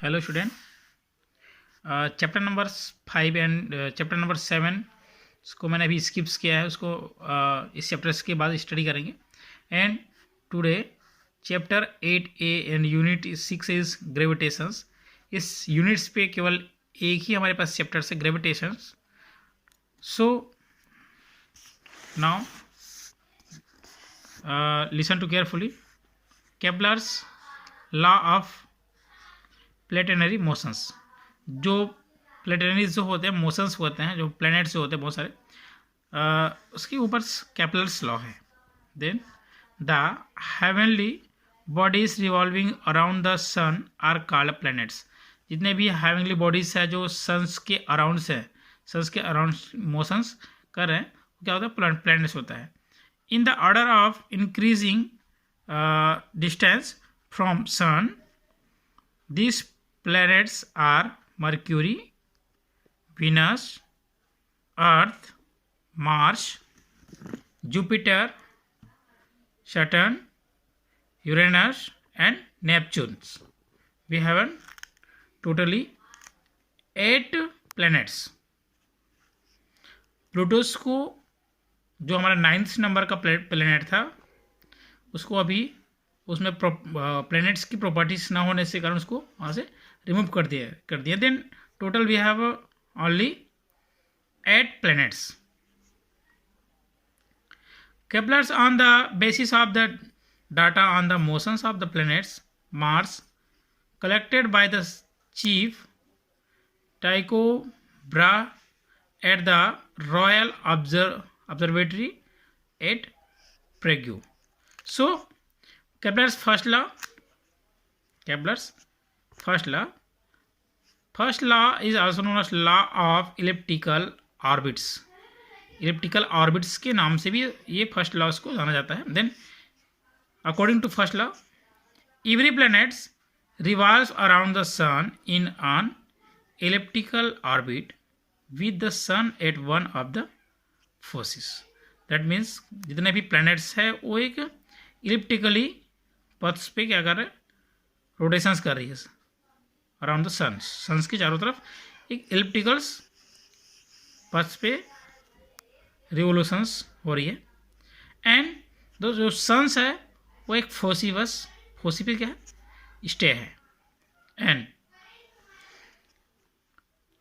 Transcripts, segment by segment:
Hello student, chapter number 5 and chapter number 7 उसको मैंने अभी स्किप्स किया है। उसको इस चैप्टर्स के बाद स्टडी करेंगे। And today chapter 8A and unit 6 is gravitations. इस यूनिट्स पे केवल एक ही हमारे पास चैप्टर है, gravitations. So now listen to carefully. Kepler's law of planetary motions. जो प्लेनेटरी जो होते हैं मोशंस होते हैं, जो प्लैनेट्स होते हैं बहुत सारे, उसके ऊपर केपलर्स लॉ है। Then the heavenly bodies revolving around the sun are called planets. जितने भी हेवनली बॉडीज है जो सन्स के अराउंड है, सन्स के अराउंड मोशंस कर रहे हैं, क्या होता है? प्लैनेट्स होता है। In the order of increasing distance from sun, these planets are Mercury, Venus, Earth, Mars, Jupiter, Saturn, Uranus and Neptune. We have totally 8 planets. प्लूटोस को, जो हमारा 9th नंबर का प्लेनेट था, उसको अभी उसमें प्लैनेट्स की प्रॉपर्टीज ना होने से कारण उसको वहाँ से रिमूव कर दिया। Then total we have only 8 planets. Kepler's on the basis of the data on the motions of the planets Mars collected by the chief Tycho Brahe at the royal observatory at Prague. So Kepler's first law is also known as law of elliptical orbits. Elliptical orbits के नाम से भी ये first law को जाना जाता है। Then according to first law, every planet revolves around the sun in an elliptical orbit with the sun at one of the forces. That means जितने भी planets है वो एक इलिप्टिकली पथ्स पे क्या कर रहे हैं? रोटेशंस कर रही है अराउंड द सन्स के चारों तरफ एक इलिप्टिकल्स पथ्स पे रिवोल्यूशंस हो रही है। एंड जो सन्स है वो एक फोसी पे क्या है? स्टे है। And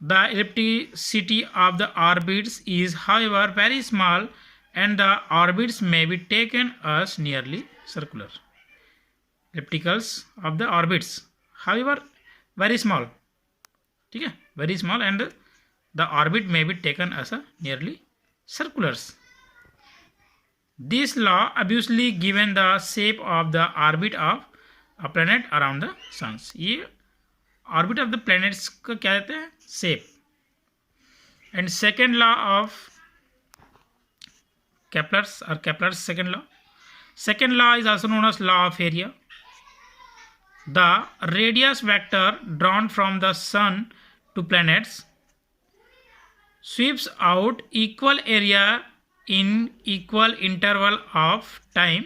the ellipticity of the orbits is however very small and the orbits may be taken as nearly circular. Ellipticals of the orbits, however, very small. ठीक है, very small, and the orbit may be taken as a nearly circulars. This law obviously given the shape of the orbit of a planet around the suns. ये orbit of the planets का क्या कहते हैं? shape. And second law of Kepler's second law. Second law is also known as law of area. The radius vector drawn from the sun to planets sweeps out equal area in equal interval of time.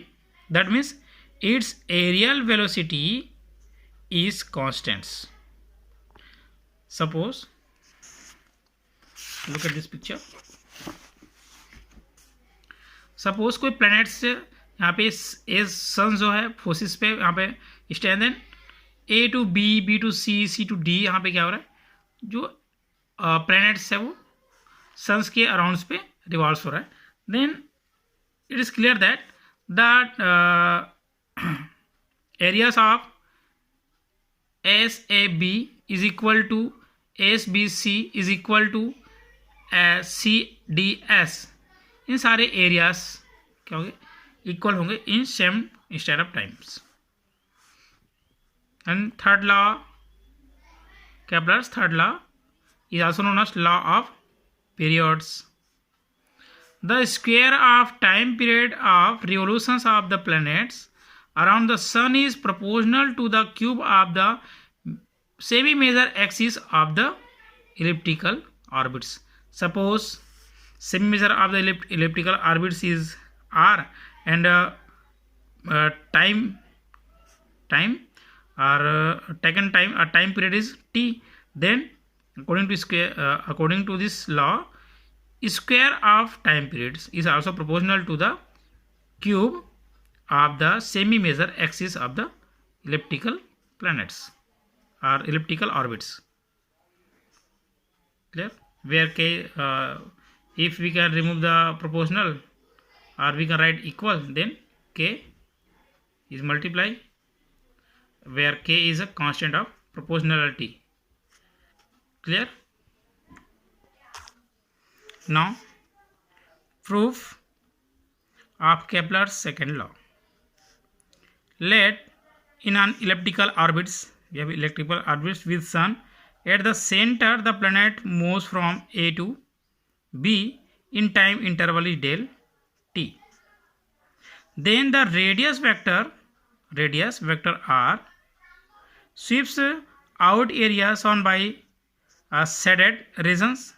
That means its aerial velocity is constant. Suppose, look at this picture. Suppose कोई planets से यहाँ पे सन जो है फोसिस पे यहाँ पे stand, then A to B, B to C, C to D, यहाँ पे क्या हो रहा है? जो प्लैनेट्स है वो सन्स के अराउंड्स पे रिवॉल्व हो रहा है। Then it is clear that the areas of SAB is equal to SBC is equal to CDS। इन सारे एरियाज क्या होंगे? इक्वल होंगे in same instead of times. And third law, Kepler's third law is also known as law of periods. The square of time period of revolutions of the planets around the sun is proportional to the cube of the semi-major axis of the elliptical orbits. Suppose semi-major of the elliptical orbits is R and time are taken time, a time period is t, then according to this law, square of time periods is also proportional to the cube of the semi major axis of the elliptical planets or elliptical orbits. Clear? Where k, if we can remove the proportional or we can write equal, then k is multiply, where k is a constant of proportionality. Clear? Now proof of Kepler's second law. Let in an elliptical orbits, we have elliptical orbits with sun at the center, the planet moves from A to B in time interval is del t. Then the radius vector r sweeps out area shown by shaded regions.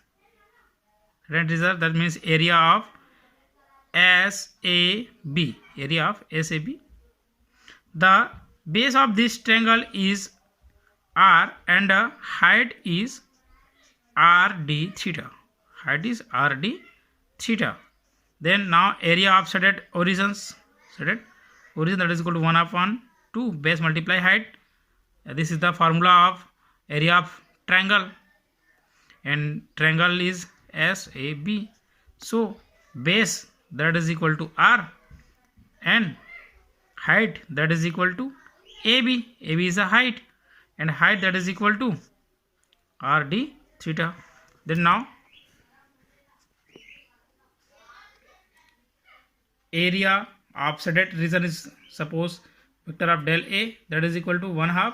That means area of SAB. Area of SAB. The base of this triangle is r and height is rd theta. Height is rd theta. Then now area of shaded origins. Shaded origin, that is equal to 1 upon 2 base multiply height. This is the formula of area of triangle, and triangle is SAB. So base, that is equal to r, and height, that is equal to AB. AB is a height, and height, that is equal to rd theta. Then now area of shaded region is, suppose, vector of del A, that is equal to 1/2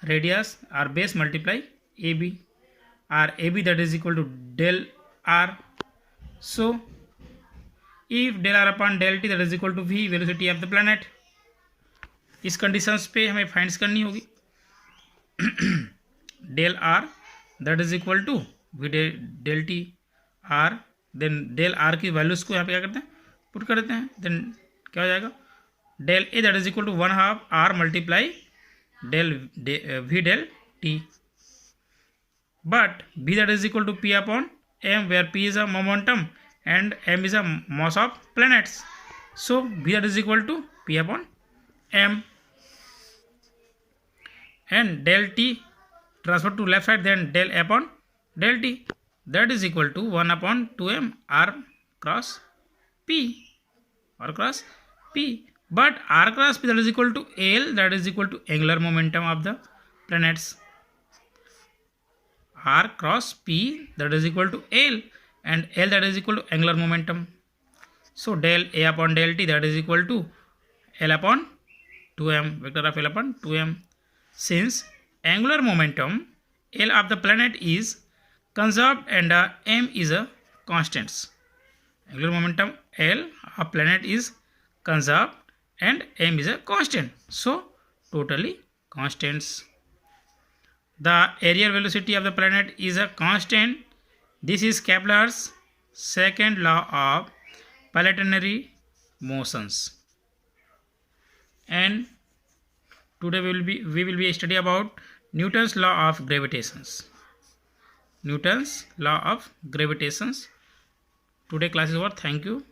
radius or base multiply AB, or AB, that is equal to del r. So if del r upon del t, that is equal to v, velocity of the planet, इस conditions पे हमें finds करनी होगी. del r, that is equal to v del t r. Then del r की values को यहाँ पे क्या करते हैं, पुट कर देते हैं. देन क्या हो जाएगा, del a, that is equal to 1/2 r multiply del v del t. But v, that is equal to p upon m, where p is a momentum and m is a mass of planets. So v, that is equal to p upon m, and del t transfer to left side, then del upon del t, that is equal to 1 upon 2m r cross p, r cross p. But r cross p, that is equal to L, that is equal to angular momentum of the planets. R cross p, that is equal to L, and L, that is equal to angular momentum. So del A upon del t, that is equal to L upon 2m, vector of L upon 2m. Since angular momentum L of the planet is conserved and m is a constant. Angular momentum L of planet is conserved and m is a constant. So totally constants. The aerial velocity of the planet is a constant. This is Kepler's second law of planetary motions. And today we will be study about Newton's law of gravitations. Newton's law of gravitations. Today class is over. Thank you.